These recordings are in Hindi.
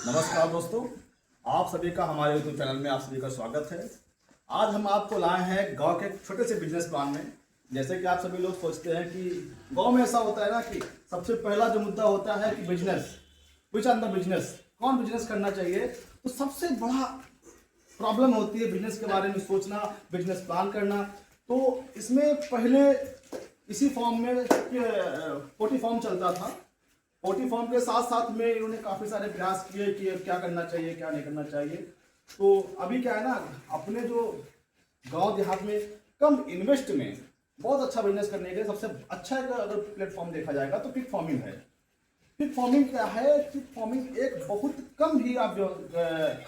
नमस्कार दोस्तों, आप सभी का हमारे यूट्यूब चैनल में आप सभी का स्वागत है। आज हम आपको लाए हैं गांव के छोटे से बिजनेस प्लान में। जैसे कि आप सभी लोग सोचते हैं कि गांव में ऐसा होता है ना कि सबसे पहला जो मुद्दा होता है कि business, which are the business, कौन बिजनेस करना चाहिए। तो सबसे बड़ा प्रॉब्लम होती है बिजनेस के बारे में सोचना, बिजनेस प्लान करना। तो इसमें पहले इसी फॉर्म में पोटी फॉर्म चलता था। पोटी फॉर्म के साथ साथ में इन्होंने काफ़ी सारे प्रयास किए कि क्या करना चाहिए क्या नहीं करना चाहिए। तो अभी क्या है ना, अपने जो गांव देहात में कम इन्वेस्ट में बहुत अच्छा बिजनेस करने के लिए सबसे अच्छा एक अगर प्लेटफॉर्म देखा जाएगा तो पिग फार्मिंग है। पिग फार्मिंग क्या है? पिग फार्मिंग एक बहुत कम ही आप जो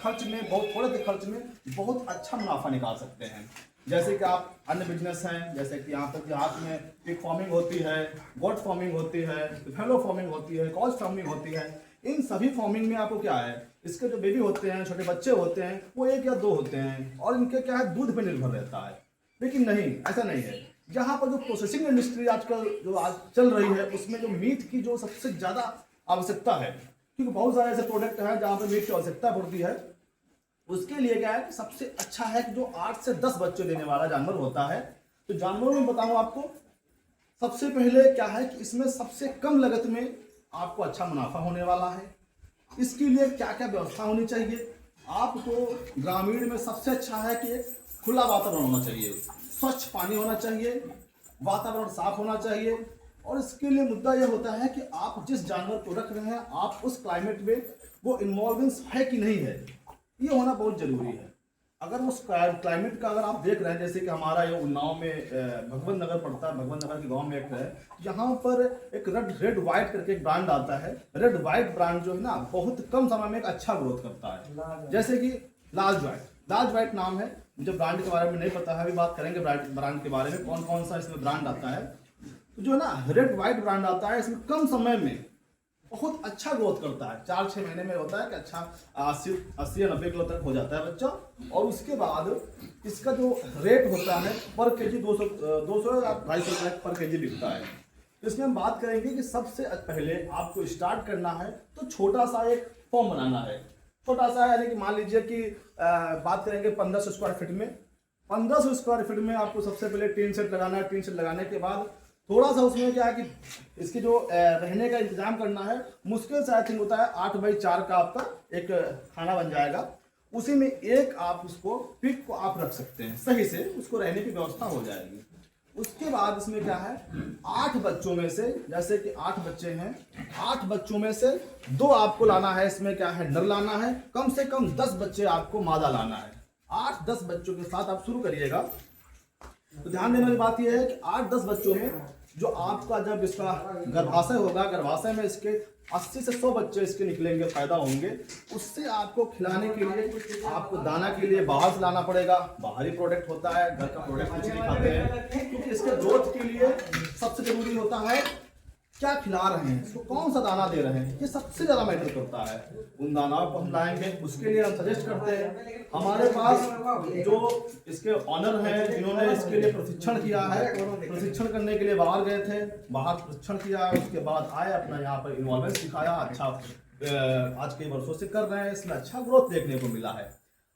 खर्च में, बहुत थोड़े से खर्च में बहुत अच्छा मुनाफा निकाल सकते हैं। जैसे कि आप अन्य बिजनेस हैं, जैसे कि यहाँ तक देहात में पिग फार्मिंग होती है, गोट फार्मिंग होती है, फैलो फार्मिंग होती है, कॉज फार्मिंग होती है। इन सभी फार्मिंग में आपको क्या है, इसके जो बेबी होते हैं, छोटे बच्चे होते हैं, वो 1 या 2 होते हैं और इनके क्या है, दूध पे निर्भर रहता है। लेकिन नहीं, ऐसा नहीं है। जहाँ पर जो प्रोसेसिंग इंडस्ट्री आजकल जो आज चल रही है, उसमें जो मीट की जो सबसे ज़्यादा आवश्यकता है, क्योंकि बहुत सारे ऐसे प्रोडक्ट हैं जहाँ पर मीट की आवश्यकता पड़ती है। उसके लिए क्या है कि सबसे अच्छा है कि जो 8 से 10 बच्चे देने वाला जानवर होता है। तो जानवरों में बताऊं आपको, सबसे पहले क्या है कि इसमें सबसे कम लागत में आपको अच्छा मुनाफा होने वाला है। इसके लिए क्या क्या व्यवस्था होनी चाहिए? आपको ग्रामीण में सबसे अच्छा है कि एक खुला वातावरण होना चाहिए, स्वच्छ पानी होना चाहिए, वातावरण साफ होना चाहिए। और इसके लिए मुद्दा यह होता है कि आप जिस जानवर को रख रहे हैं, आप उस क्लाइमेट में वो इन्वॉल्वेंस है कि नहीं है, ये होना बहुत जरूरी है। अगर उस क्लाइमेट का अगर आप देख रहे हैं, जैसे कि हमारा ये उन्नाव में भगवत नगर पड़ता है, भगवत नगर के गांव में एक है, यहाँ पर एक रेड वाइट करके एक ब्रांड आता है। रेड वाइट ब्रांड जो है ना, बहुत कम समय में एक अच्छा ग्रोथ करता है। जैसे कि लार्ज वाइट नाम है। मुझे ब्रांड के बारे में नहीं पता है, अभी बात करेंगे ब्रांड के बारे में, कौन कौन सा इसमें ब्रांड आता है। तो जो है ना, रेड वाइट ब्रांड आता है, इसमें कम समय में बहुत अच्छा ग्रोथ करता है। 4-6 महीने में होता है कि अच्छा 80 या 90 किलो तक हो जाता है बच्चा। और उसके बाद इसका जो रेट होता है पर केजी 200 या 250 रुपये पर केजी बिकता है। तो इसमें हम बात करेंगे कि सबसे पहले आपको स्टार्ट करना है तो छोटा सा एक फॉर्म बनाना है। छोटा सा यानी कि मान लीजिए कि बात करेंगे 1500 स्क्वायर फीट में। 1500 स्क्वायर फीट में आपको सबसे पहले टीन सेट लगाना है। टीन सेट लगाने के बाद थोड़ा सा उसमें क्या है कि इसकी जो रहने का इंतजाम करना है, मुश्किल से आई थिंक होता है 8x4 का आपका एक खाना बन जाएगा। उसी में एक आप उसको पिग को आप रख सकते हैं, सही से उसको रहने की व्यवस्था हो जाएगी। उसके बाद इसमें क्या है, 8 बच्चों में से, जैसे कि 8 बच्चे हैं, 8 बच्चों में से 2 आपको लाना है। इसमें क्या है, नर लाना है। कम से कम 10 बच्चे आपको मादा लाना है। 8-10 बच्चों के साथ आप शुरू करिएगा। तो ध्यान देने वाली बात यह है कि 8-10 बच्चों में जो आपका जब इसका गर्भाशय होगा, गर्भाशय में इसके 80 से 100 बच्चे इसके निकलेंगे, फायदा होंगे। उससे आपको खिलाने के लिए, आपको दाना के लिए बाहर से लाना पड़ेगा। बाहरी प्रोडक्ट होता है, घर का प्रोडक्ट कुछ नहीं खाते हैं, क्योंकि इसके ग्रोथ के लिए सबसे जरूरी होता है क्या खिला रहे हैं, इसको कौन सा दाना दे रहे हैं, ये सबसे ज्यादा मैटर करता है। उन दानाओं को हम लाएंगे, उसके लिए हम सजेस्ट करते हैं। हमारे पास जो इसके ऑनर हैं, जिन्होंने इसके लिए प्रशिक्षण किया है, प्रशिक्षण करने के लिए बाहर गए थे, बाहर प्रशिक्षण किया, उसके बाद आए, अपना यहाँ पर इन्वॉल्वमेंस दिखाया, अच्छा आज कई वर्षों से कर रहे हैं, इसमें अच्छा ग्रोथ देखने को मिला है।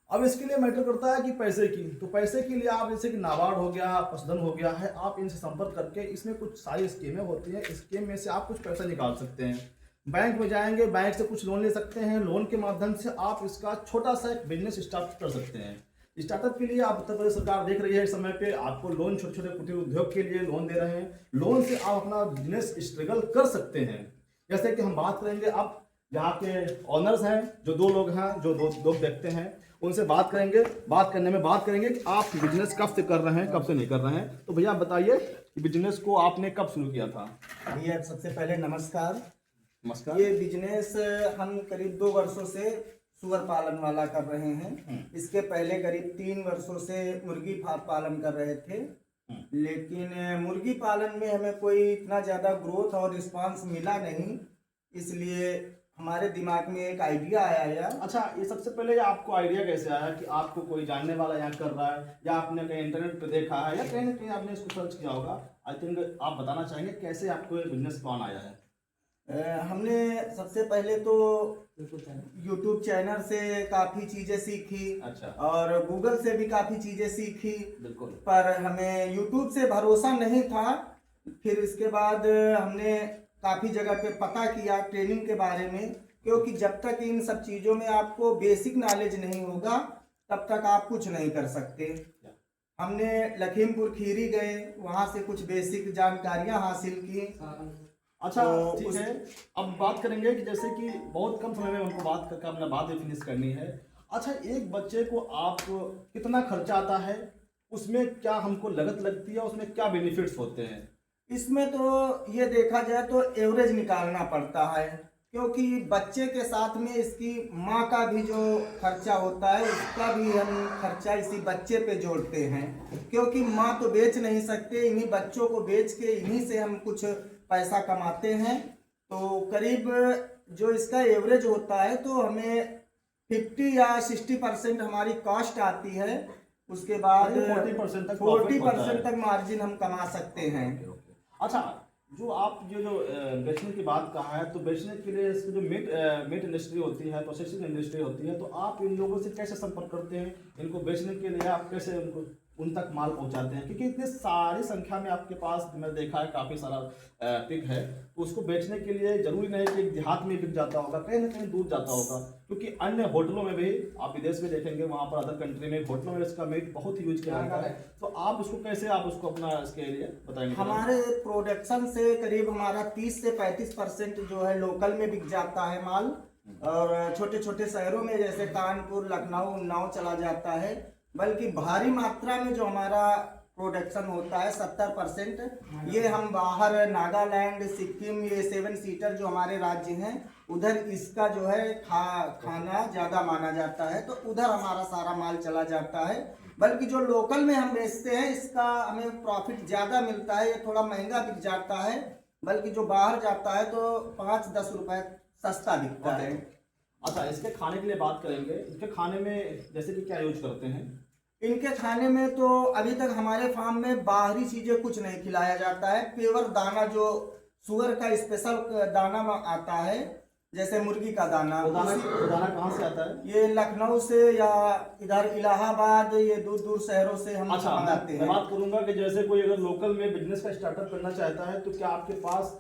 अब इसके लिए मैटर करता है कि पैसे की, तो पैसे के लिए आप जैसे कि नाबार्ड हो गया, पशुधन हो गया है, आप इनसे संपर्क करके, इसमें कुछ सारी स्कीमें होती हैं, स्कीम में से आप कुछ पैसा निकाल सकते हैं। बैंक में जाएंगे, बैंक से कुछ लोन ले सकते हैं, लोन के माध्यम से आप इसका छोटा सा एक बिजनेस स्टार्ट कर सकते हैं। स्टार्टअप के लिए आप उत्तर प्रदेश सरकार देख रही है इस समय पे, आपको लोन छोटे छोटे कुटीर उद्योग के लिए लोन दे रहे हैं। लोन से आप अपना बिजनेस स्ट्रगल कर सकते हैं। जैसे कि हम बात करेंगे, आप यहाँ के ऑनर्स हैं, जो 2 लोग हैं, जो 2 लोग देखते हैं, उनसे बात करेंगे। बात करने में बात करेंगे कि आप बिजनेस कब से कर रहे हैं, कब से नहीं कर रहे हैं। तो भैया बताइए कि बिजनेस को आपने कब शुरू किया था? भैया सबसे पहले नमस्कार। नमस्कार। ये बिजनेस हम करीब 2 वर्षों से सुअर पालन वाला कर रहे हैं। इसके पहले करीब 3 वर्षों से मुर्गी पालन कर रहे थे। लेकिन मुर्गी पालन में हमें कोई इतना ज़्यादा ग्रोथ और रिस्पांस मिला नहीं, इसलिए हमारे दिमाग में एक आइडिया आया यार। अच्छा, ये सबसे पहले आपको आइडिया कैसे आया कि आपको कोई जानने वाला यहाँ कर रहा है, या आपने कहीं इंटरनेट पे देखा है, या कहीं ना कहीं आपने इसको सर्च किया होगा? आई थिंक आप बताना चाहेंगे कैसे आपको ये बिजनेस प्लान आया है। हमने सबसे पहले तो यूट्यूब चैनल से काफी चीजें सीखी। अच्छा। और गूगल से भी काफी चीजें सीखी। बिल्कुल। पर हमें यूट्यूब से भरोसा नहीं था। फिर इसके बाद हमने काफी जगह पे पता किया ट्रेनिंग के बारे में, क्योंकि जब तक इन सब चीजों में आपको बेसिक नॉलेज नहीं होगा तब तक आप कुछ नहीं कर सकते। हमने लखीमपुर खीरी गए, वहां से कुछ बेसिक जानकारियां हासिल की। अच्छा, तो ठीक है। अब बात करेंगे कि जैसे कि बहुत कम समय में उनको बात करके अपना बात भी फिनिश करनी है। अच्छा, एक बच्चे को आप कितना खर्चा आता है, उसमें क्या हमको लागत लगती है, उसमें क्या बेनिफिट्स होते हैं? इसमें तो ये देखा जाए तो एवरेज निकालना पड़ता है, क्योंकि बच्चे के साथ में इसकी माँ का भी जो खर्चा होता है उसका भी हम खर्चा इसी बच्चे पे जोड़ते हैं, क्योंकि माँ तो बेच नहीं सकते, इन्हीं बच्चों को बेच के इन्हीं से हम कुछ पैसा कमाते हैं। तो करीब जो इसका एवरेज होता है तो हमें 50 या 60% हमारी कॉस्ट आती है। उसके बाद 40% तक 40% तक मार्जिन हम कमा सकते हैं। अच्छा, जो आप जो बेचने की बात कहा है, तो बेचने के लिए इसकी जो मीट इंडस्ट्री होती है, प्रोसेसिंग इंडस्ट्री होती है, तो आप इन लोगों से कैसे संपर्क करते हैं? इनको बेचने के लिए आप कैसे उनको उन तक माल पहुंचाते हैं? क्योंकि इतनी सारी संख्या में आपके पास मैं देखा है काफ़ी सारा पिग है, तो उसको बेचने के लिए जरूरी नहीं कि एक देहात में बिक जाता होगा, कहीं ना कहीं दूर जाता होगा। क्योंकि अन्य होटलों में भी आप विदेश में देखेंगे, वहाँ पर अदर कंट्री में होटलों में इसका मीट बहुत ही यूज किया जाता है। तो आप उसको कैसे आप उसको अपना इसके लिए बताएंगे? हमारे प्रोडक्शन से करीब हमारा 30 से 35% जो है लोकल में बिक जाता है माल, और छोटे छोटे शहरों में जैसे कानपुर, लखनऊ, उन्नाव चला जाता है। बल्कि भारी मात्रा में जो हमारा प्रोडक्शन होता है 70%, ये हम बाहर नागालैंड, सिक्किम, ये 7 सीटर जो हमारे राज्य हैं उधर इसका जो है खाना ज़्यादा माना जाता है, तो उधर हमारा सारा माल चला जाता है। बल्कि जो लोकल में हम बेचते हैं इसका हमें प्रॉफिट ज़्यादा मिलता है, ये थोड़ा महंगा बिक जाता है। बल्कि जो बाहर जाता है तो 5-10 रुपए सस्ता बिकता है। अच्छा, इसके खाने के लिए बात करेंगे। इसके खाने में जैसे कि क्या यूज करते हैं? इनके खाने में तो अभी तक हमारे फार्म में बाहरी चीजें कुछ नहीं खिलाया जाता है। प्योर दाना जो शुगर का स्पेशल दाना आता है, जैसे मुर्गी का दाना, वो दाना कहाँ से आता है? ये लखनऊ से या इधर इलाहाबाद, ये दूर दूर शहरों से हम अच्छा, मंगाते मैं हैं। बात करूंगा कि जैसे कोई अगर लोकल में बिजनेस का स्टार्टअप करना चाहता है, तो क्या आपके पास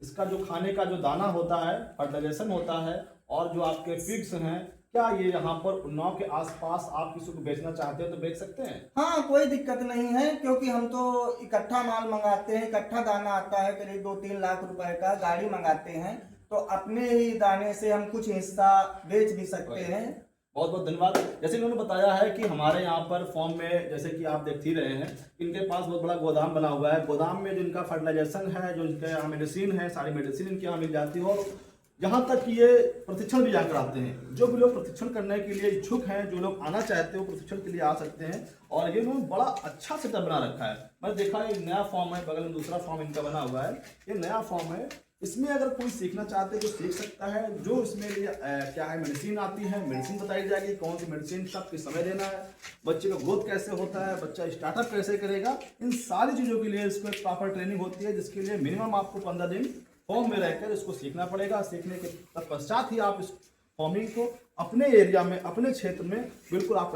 इसका जो खाने का जो दाना होता है, फर्टिलाइजेशन होता है, और जो आपके पिग्स हैं, क्या ये यहाँ पर उन्नाव के आसपास आप किसी को बेचना चाहते हैं तो बेच सकते हैं? हाँ, कोई दिक्कत नहीं है, क्योंकि हम तो इकट्ठा माल मंगाते हैं। इकट्ठा दाना आता है करीब 2-3 लाख रुपए का, गाड़ी मंगाते हैं, तो अपने ही दाने से हम कुछ हिस्सा बेच भी सकते हैं। बहुत बहुत धन्यवाद। जैसे इन्होंने बताया है कि हमारे यहाँ पर फॉर्म में, जैसे कि आप देख ही रहे हैं, इनके पास बहुत बड़ा गोदाम बना हुआ है। गोदाम में जो इनका फर्टिलाइजेशन है, जो इनके यहाँ मेडिसिन है, सारी मेडिसिन इनके यहाँ मिल जाती है। और यहाँ तक कि ये प्रशिक्षण भी यहाँ कराते हैं। जो भी लोग प्रशिक्षण करने के लिए इच्छुक हैं, जो लोग आना चाहते हो प्रशिक्षण के लिए आ सकते हैं। और ये लोग बड़ा अच्छा सेटअप बना रखा है। मैंने देखा है नया फॉर्म है, बगल में दूसरा फॉर्म इनका बना हुआ है, ये नया फॉर्म है। इसमें अगर कोई सीखना चाहते हैं तो सीख सकता है। जो इसमें लिए क्या है, मेडिसिन आती है, मेडिसिन बताई जाएगी, कौन सी मेडिसिन कब किस समय देना है, बच्चे का ग्रोथ कैसे होता है, बच्चा स्टार्टअप कैसे करेगा, इन सारी चीज़ों के लिए इसको एक प्रॉपर ट्रेनिंग होती है, जिसके लिए मिनिमम आपको 15 दिन फॉर्म में रहकर इसको सीखना पड़ेगा। सीखने के तत्पश्चात ही आप इस फॉर्मिंग को अपने एरिया में, अपने क्षेत्र में बिल्कुल आप